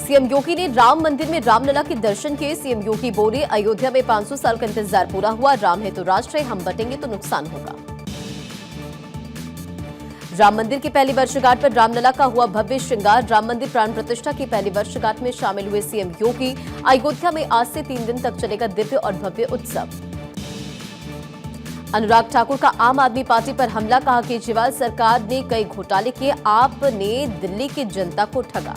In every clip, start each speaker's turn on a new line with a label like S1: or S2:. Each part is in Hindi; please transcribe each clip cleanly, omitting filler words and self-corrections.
S1: सीएम योगी ने राम मंदिर में रामलला के दर्शन किए। सीएम योगी बोले, अयोध्या में 500 साल का इंतजार पूरा हुआ। राम है तो राष्ट्र है, हम बटेंगे तो नुकसान होगा। राम मंदिर की पहली वर्षगांठ पर रामलला का हुआ भव्य श्रृंगार। राम मंदिर प्राण प्रतिष्ठा की पहली वर्षगांठ में शामिल हुए सीएम योगी। अयोध्या में आज से 3 दिन तक चलेगा दिव्य और भव्य उत्सव। अनुराग ठाकुर का आम आदमी पार्टी पर हमला, कहा केजरीवाल सरकार ने कई घोटाले किए, आपने दिल्ली की जनता को ठगा।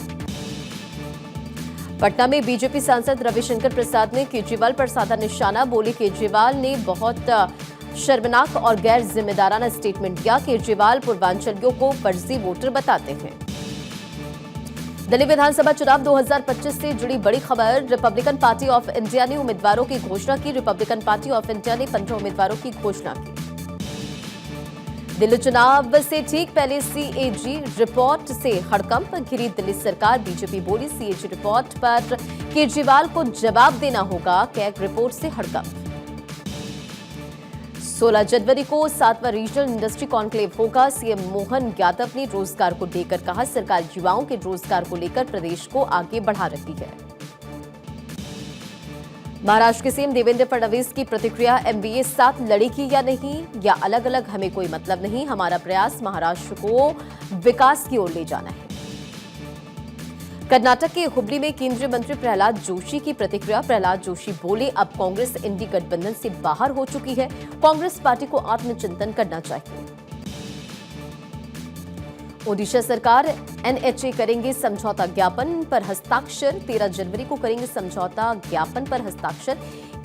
S1: पटना में बीजेपी सांसद रविशंकर प्रसाद ने केजरीवाल पर साधा निशाना, बोले केजरीवाल ने बहुत शर्मनाक और गैर जिम्मेदाराना स्टेटमेंट दिया। केजरीवाल पूर्वांचलियों को फर्जी वोटर बताते हैं। दिल्ली विधानसभा चुनाव 2025 से जुड़ी बड़ी खबर, रिपब्लिकन पार्टी ऑफ इंडिया ने उम्मीदवारों की घोषणा की। रिपब्लिकन पार्टी ऑफ इंडिया ने 15 उम्मीदवारों की घोषणा की। दिल्ली चुनाव से ठीक पहले सीएजी रिपोर्ट से हड़कंप, घिरी दिल्ली सरकार। बीजेपी बोली, सीएजी रिपोर्ट पर केजरीवाल को जवाब देना होगा, कैग रिपोर्ट से हड़कंप। 16 जनवरी को 7वां रीजनल इंडस्ट्री कॉन्क्लेव होगा। सीएम मोहन यादव ने रोजगार को लेकर कहा, सरकार युवाओं के रोजगार को लेकर प्रदेश को आगे बढ़ा रही है। महाराष्ट्र के सीएम देवेंद्र फडणवीस की प्रतिक्रिया, एमबीए साथ लड़ेगी या नहीं, या अलग अलग हमें कोई मतलब नहीं, हमारा प्रयास महाराष्ट्र को विकास की ओर ले जाना है। कर्नाटक के हुबली में केंद्रीय मंत्री प्रहलाद जोशी की प्रतिक्रिया, प्रहलाद जोशी बोले, अब कांग्रेस इंडी गठबंधन से बाहर हो चुकी है, कांग्रेस पार्टी को आत्मचिंतन करना चाहिए। ओडिशा सरकार एनएचए करेंगे समझौता ज्ञापन पर हस्ताक्षर, 13 जनवरी को करेंगे समझौता ज्ञापन पर हस्ताक्षर।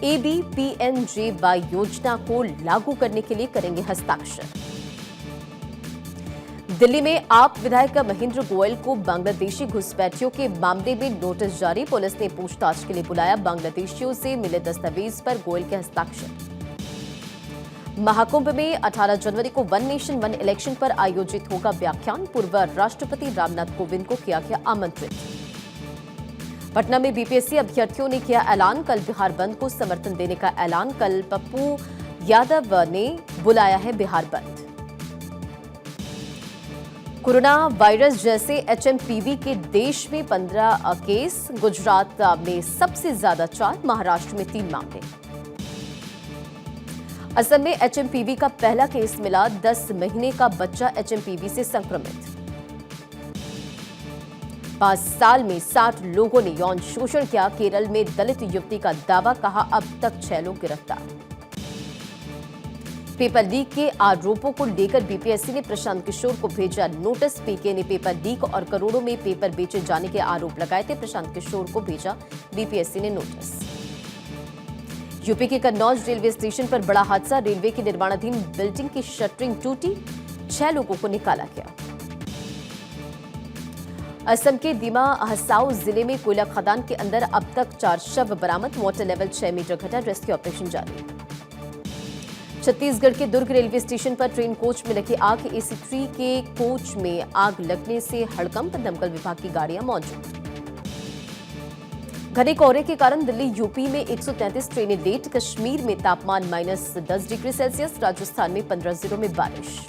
S1: एबीपीएनजेवाई योजना को लागू करने के लिए करेंगे हस्ताक्षर। दिल्ली में आप विधायक महेंद्र गोयल को बांग्लादेशी घुसपैठियों के मामले में नोटिस जारी, पुलिस ने पूछताछ के लिए बुलाया। बांग्लादेशियों से मिले दस्तावेज पर गोयल के हस्ताक्षर। महाकुंभ में 18 जनवरी को वन नेशन वन इलेक्शन पर आयोजित होगा व्याख्यान, पूर्व राष्ट्रपति रामनाथ कोविंद को किया गया आमंत्रित। पटना में बीपीएससी अभ्यर्थियों ने किया ऐलान, कल बिहार बंद को समर्थन देने का ऐलान। कल पप्पू यादव ने बुलाया है बिहार बंद। कोरोना वायरस जैसे एचएमपीवी के देश में 15 केस, गुजरात में सबसे ज्यादा 4, महाराष्ट्र में 3 मामले। असम में एचएमपीवी का पहला केस मिला, 10 महीने का बच्चा एचएमपीवी से संक्रमित। 5 साल में 60 लोगों ने यौन शोषण किया, केरल में दलित युवती का दावा, कहा अब तक 6 लोग गिरफ्तार। पेपर लीक के आरोपों को लेकर बीपीएससी ने प्रशांत किशोर को भेजा नोटिस। पीके ने पेपर लीक और करोड़ों में पेपर बेचे जाने के आरोप लगाए थे, प्रशांत किशोर को भेजा बीपीएससी ने नोटिस। यूपी के कन्नौज रेलवे स्टेशन पर बड़ा हादसा, रेलवे की निर्माणाधीन बिल्डिंग की शटरिंग टूटी, 6 लोगों को निकाला गया। असम के दिमा हसाओ जिले में कोयला खदान के अंदर अब तक 4 शव बरामद, वाटर लेवल 6 मीटर घटा, रेस्क्यू ऑपरेशन जारी। छत्तीसगढ़ के दुर्ग रेलवे स्टेशन पर ट्रेन कोच में लगी आग, एसी3 के कोच में आग लगने से हड़कंप, दमकल विभाग की गाड़ियां मौजूद। घने कोहरे के कारण दिल्ली यूपी में 133 ट्रेनें लेट, कश्मीर में तापमान -10 डिग्री सेल्सियस, राजस्थान में 15 जिलों में बारिश।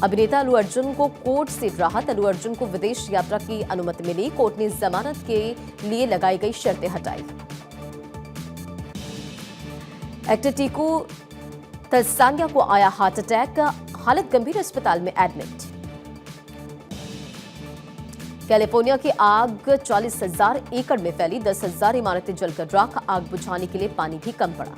S1: अभिनेता अल्लू अर्जुन को कोर्ट से राहत, अल्लू अर्जुन को विदेश यात्रा की अनुमति मिली, कोर्ट ने जमानत के लिए लगाई गई शर्तें हटाई। एक्टर टीकू तलसांगिया को आया हार्ट अटैक, हालत गंभीर, अस्पताल में एडमिट। कैलिफोर्निया की आग 40,000 एकड़ में फैली, 10,000 इमारतें जलकर राख, आग बुझाने के लिए पानी भी कम पड़ा।